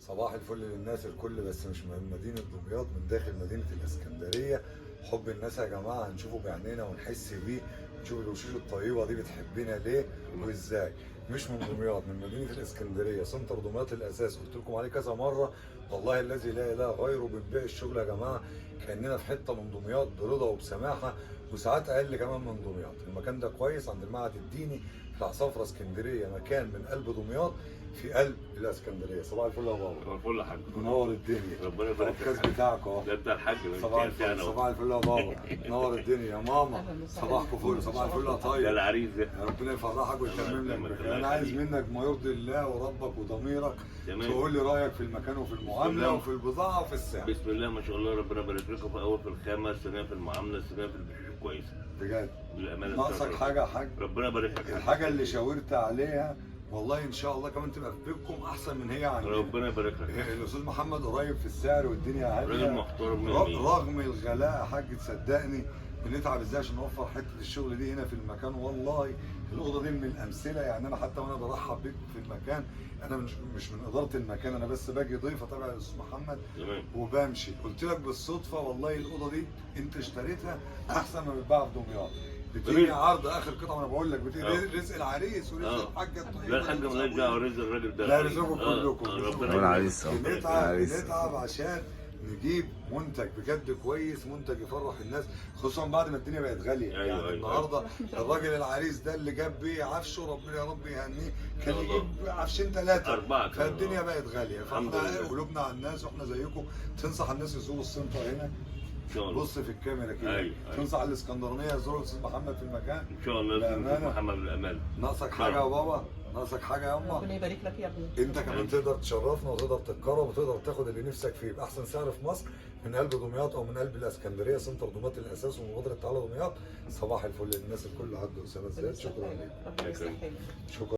صباح الفل للناس الكل، بس مش من مدينة دمياط، من داخل مدينة الإسكندرية. حب الناس يا جماعة هنشوفه بعينينا ونحس بيه، نشوف الوشوش الطيبة دي بتحبنا ليه وإزاي. مش من دمياط، من مدينة الإسكندرية، سنتر دمياط الأساس، قلت لكم عليه كذا مرة. والله الذي لا إله غيره بنبيع الشغل يا جماعة كأننا في حتة من دمياط برضا وبسماحة، وساعات أقل كمان من دمياط. المكان ده كويس عند المعهد الديني بتاع صفرة اسكندرية، مكان من قلب دمياط في قلب الاسكندريه. صباح الفل يا بابا. صباح الفل يا حاج. منور الدنيا. ربنا يبارك فيك. الكاس بتاعك اهو. ده انت الحاج. صباح الفل. صباح الفل يا بابا. منور الدنيا يا ماما. صباحكم فل. صباح الفل يا ده طيب. العريس ده. ربنا يفرحك ويتمم لك مكان. انا عايز منك ما يرضي الله وربك وضميرك، تمام. تقول لي رايك في المكان وفي المعامله وفي البضاعه وفي السعر. بسم الله ما شاء الله، ربنا يبارك لكم. في اول في الخامه، الثانيه في المعامله، الثانيه في البشوش كويسه بجد. بالامانه. ناقصك حاجه يا حاج؟ ربنا يبارك لك. الحاجه اللي شاورت عليها والله ان شاء الله كمان تبقى في بيتكم احسن من هي عندنا. ربنا يبارك لك. الاستاذ محمد قريب في السعر والدنيا هاديه، راجل محترم رغم الغلاء يا حاج. تصدقني بنتعب ازاي عشان نوفر حته الشغل دي هنا في المكان. والله الاوضه دي من الامثله، يعني انا حتى وانا برحب بيك في المكان، انا مش من اداره المكان، انا بس باجي ضيفه تبع الاستاذ محمد وبمشي. قلت لك بالصدفه والله الاوضه دي انت اشتريتها احسن ما بتتباع في دمياط. بتيجي عرض اخر قطعه، وانا بقول لك بتيجي رزق العريس ورزق الحاجه الطيبه. لا الحاجه مالهاش دعوه، رزق الراجل ده. لا رزقكم كلكم. ربنا العريس بنتعب عشان نجيب منتج بجد كويس، منتج يفرح الناس، خصوصا بعد ما الدنيا بقت غاليه. أيوة يعني أيوة. النهارده الراجل العريس ده اللي جاب بيه عفشه، ربنا يا رب يهنيه، كان يجيب عفشين ثلاثه 4. فالدنيا بقت غاليه. فاحنا قلوبنا على الناس واحنا زيكم. تنصح الناس يزوروا السنتر هنا؟ بص في الكاميرا كده. أيوة. تنصح الاسكندرانيه يزوروا الاستاذ محمد في المكان ان شاء الله. بامانه. محمد بالامان. ناقصك حاجه يا بابا؟ ناقصك حاجه يا اما؟ ربنا يبارك لك يا ابني. انت كمان تقدر تشرفنا وتقدر تتكرم وتقدر تاخد اللي نفسك فيه باحسن سعر في مصر، من قلب دمياط او من قلب الاسكندريه، سنتر دمياط الاساس ومبادره تعالى دمياط. صباح الفل للناس الكل. عبد اسامه زياد، شكرا لك. ربنا يسهلك. شكرا.